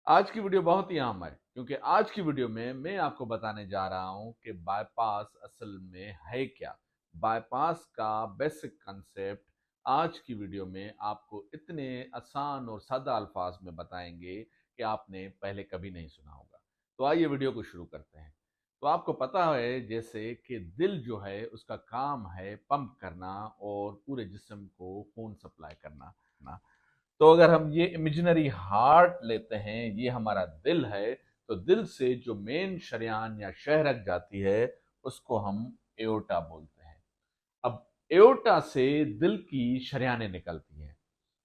आज की वीडियो बहुत ही अहम है क्योंकि आज की वीडियो में मैं आपको बताने जा रहा हूं कि बाईपास असल में है क्या। बाईपास का बेसिक कंसेप्ट आज की वीडियो में आपको इतने आसान और सादा अल्फाज में बताएंगे कि आपने पहले कभी नहीं सुना होगा। तो आइए वीडियो को शुरू करते हैं। तो आपको पता है जैसे कि दिल जो है उसका काम है पंप करना और पूरे जिस्म को खून सप्लाई करना। तो अगर हम ये इमेजिनरी हार्ट लेते हैं, ये हमारा दिल है, तो दिल से जो मेन शरेयान या शहरक जाती है उसको हम एओर्टा बोलते हैं। अब एओर्टा से दिल की शरेयानें निकलती हैं।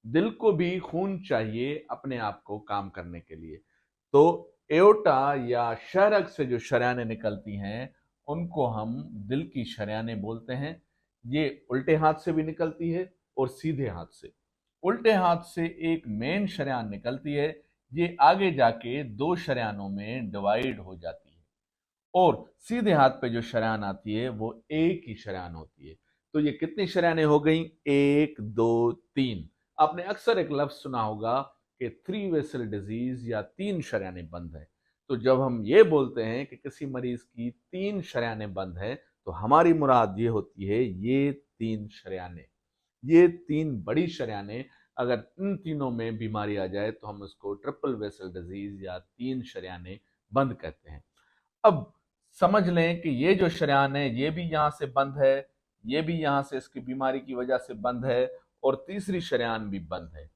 दिल को भी खून चाहिए अपने आप को काम करने के लिए। तो एओर्टा या शहरक से जो शरेयानें निकलती हैं उनको हम दिल की शरेयानें बोलते हैं। ये उल्टे हाथ से भी निकलती है और सीधे हाथ से। उल्टे हाथ से एक मेन शरेयान निकलती है, ये आगे जाके दो शरेयानों में डिवाइड हो जाती है और सीधे हाथ पे जो शरेयान आती है वो एक ही शरेयान होती है। तो ये कितनी शरेयानें हो गई? एक, दो, तीन। आपने अक्सर एक लफ्ज सुना होगा कि थ्री वेसल डिजीज या तीन शरेयानें बंद है। तो जब हम ये बोलते हैं कि किसी मरीज की तीन शरेयानें बंद है तो हमारी मुराद ये होती है ये तीन शरेयानें, ये तीन बड़ी शरेयानें। अगर इन तीनों में बीमारी आ जाए तो हम उसको ट्रिपल वेसल डिजीज या तीन शरेयानें बंद कहते हैं। अब समझ लें कि ये जो शरेयान है ये भी यहाँ से बंद है, ये भी यहाँ से इसकी बीमारी की वजह से बंद है और तीसरी शरेयान भी बंद है।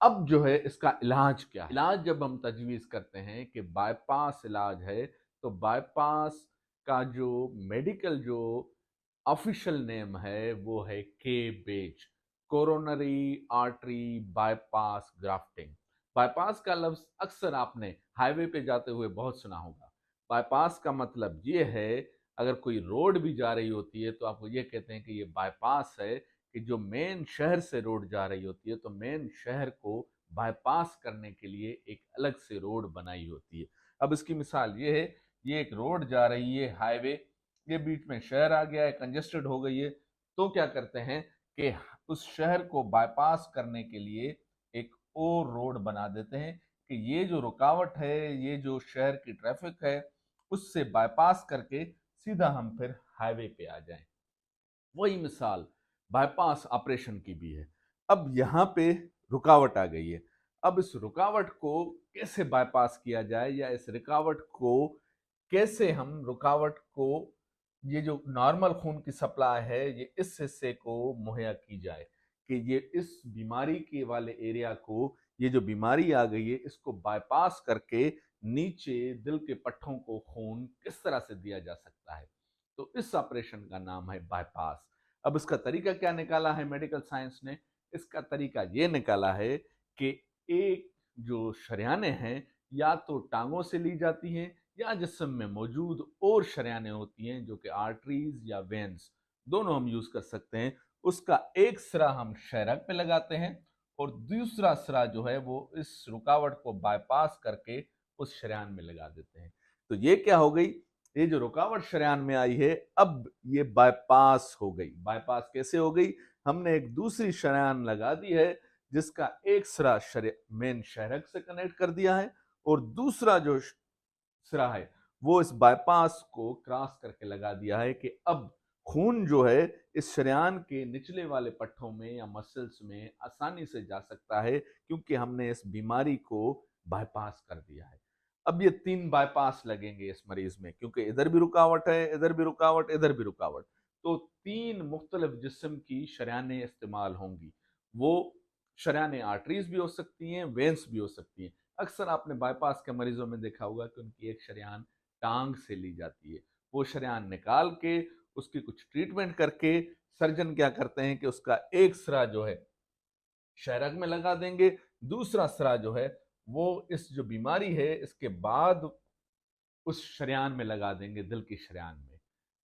अब जो है इसका इलाज क्या है? इलाज जब हम तजवीज करते हैं कि बाईपास इलाज है, तो बाईपास का जो मेडिकल जो ऑफिशियल नेम है वो है के बेज, coronary artery bypass grafting. Bypass का लफ्ज अक्सर आपने हाईवे पे जाते हुए बहुत सुना होगा। बाईपास का मतलब ये है, अगर कोई रोड भी जा रही होती है तो आपको ये कहते हैं कि ये बाईपास है, कि जो मेन शहर से रोड जा रही होती है तो मेन शहर को बाईपास करने के लिए एक अलग से रोड बनाई होती है। अब इसकी मिसाल ये है, ये एक रोड जा रही है हाईवे, ये बीच में शहर आ गया है, कंजेस्टेड हो गई है। तो क्या करते हैं कि उस शहर को बाईपास करने के लिए एक और रोड बना देते हैं कि ये जो रुकावट है, ये जो शहर की ट्रैफिक है, उससे बाईपास करके सीधा हम फिर हाईवे पे आ जाएं। वही मिसाल बाईपास ऑपरेशन की भी है। अब यहाँ पे रुकावट आ गई है। अब इस रुकावट को कैसे बाईपास किया जाए या इस रुकावट को कैसे हम रुकावट को, ये जो नॉर्मल खून की सप्लाई है ये इस हिस्से को मुहैया की जाए कि ये इस बीमारी के वाले एरिया को, ये जो बीमारी आ गई है इसको बाईपास करके नीचे दिल के पट्टों को खून किस तरह से दिया जा सकता है। तो इस ऑपरेशन का नाम है बाईपास। अब इसका तरीका क्या निकाला है मेडिकल साइंस ने? इसका तरीका ये निकाला है कि एक जो शरेयानें हैं या तो टांगों से ली जाती हैं या जिस्म में मौजूद और शरेयानें होती हैं जो कि आर्टरीज या वेन्स, दोनों हम यूज कर सकते हैं। उसका एक सिरा हम शहरक पे लगाते हैं और दूसरा सिरा जो है वो इस रुकावट को बाईपास करके उस शरेयान में लगा देते हैं। तो ये क्या हो गई? ये जो रुकावट शरेयान में आई है अब ये बाईपास हो गई। बाईपास कैसे हो गई? हमने एक दूसरी शरेयान लगा दी है जिसका एक सिरा मेन शहरक से कनेक्ट कर दिया है और दूसरा जो सिरा है वो इस बाईपास को क्रॉस करके लगा दिया है कि अब खून जो है इस शरेयान के निचले वाले पट्टों में या मसल्स में आसानी से जा सकता है क्योंकि हमने इस बीमारी को बाईपास कर दिया है। अब ये तीन बाईपास लगेंगे इस मरीज में क्योंकि इधर भी रुकावट है, इधर भी रुकावट, इधर भी रुकावट। तो तीन मुख्तलिफ जिस्म की शरेयानें इस्तेमाल होंगी। वो शरेयानें आर्टरीज भी हो सकती हैं, वेन्स भी हो सकती हैं। अक्सर आपने बाईपास के मरीजों में देखा होगा कि उनकी एक शरेयान टांग से ली जाती है। वो शरेयान निकाल के उसकी कुछ ट्रीटमेंट करके सर्जन क्या करते हैं कि उसका एक सिरा जो है शहरक में लगा देंगे, दूसरा सिरा जो है वो इस जो बीमारी है इसके बाद उस शरेयान में लगा देंगे, दिल की शरेयान में।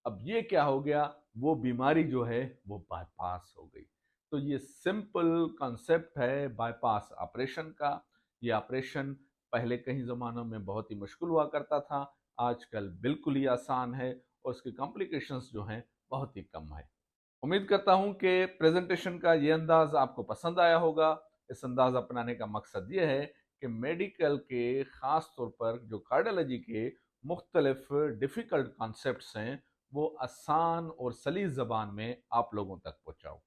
अब ये क्या हो गया? वो बीमारी जो है वो बाईपास हो गई। तो ये सिंपल कॉन्सेप्ट है बाईपास ऑपरेशन का। ये ऑपरेशन पहले कई ज़मानों में बहुत ही मुश्किल हुआ करता था, आजकल बिल्कुल ही आसान है और उसकी कॉम्प्लिकेशंस जो हैं बहुत ही कम है। उम्मीद करता हूं कि प्रेजेंटेशन का ये अंदाज आपको पसंद आया होगा। इस अंदाज अपनाने का मकसद ये है कि मेडिकल के ख़ास तौर पर जो कार्डियोलॉजी के मुख्तलिफ डिफ़िकल्ट कॉन्सेप्ट्स हैं वो आसान और सलीस ज़बान में आप लोगों तक पहुँचाऊँ।